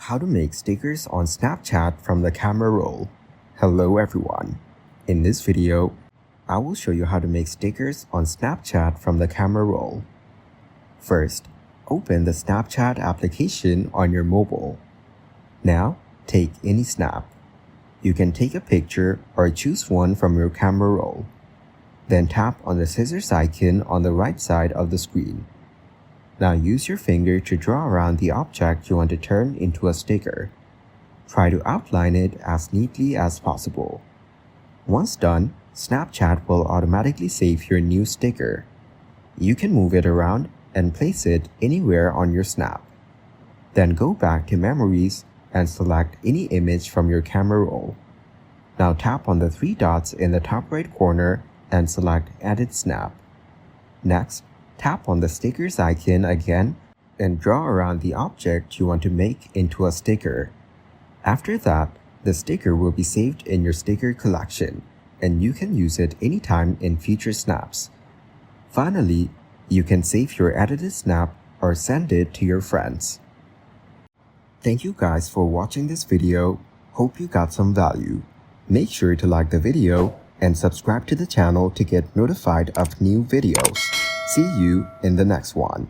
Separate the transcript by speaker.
Speaker 1: How to make stickers on Snapchat from the camera roll. Hello everyone. In this video, I will show you how to make stickers on Snapchat from the camera roll. First, open the Snapchat application on your mobile. Now, take any snap. You can take a picture or choose one from your camera roll. Then tap on the scissors icon on the right side of the screen. Now use your finger to draw around the object you want to turn into a sticker. Try to outline it as neatly as possible. Once done, Snapchat will automatically save your new sticker. You can move it around and place it anywhere on your snap. Then go back to Memories and select any image from your camera roll. Now tap on the three dots in the top right corner and select Edit Snap. Next, tap on the stickers icon again and draw around the object you want to make into a sticker. After that, the sticker will be saved in your sticker collection, and you can use it anytime in future snaps. Finally, you can save your edited snap or send it to your friends. Thank you guys for watching this video. Hope you got some value. Make sure to like the video and subscribe to the channel to get notified of new videos. See you in the next one.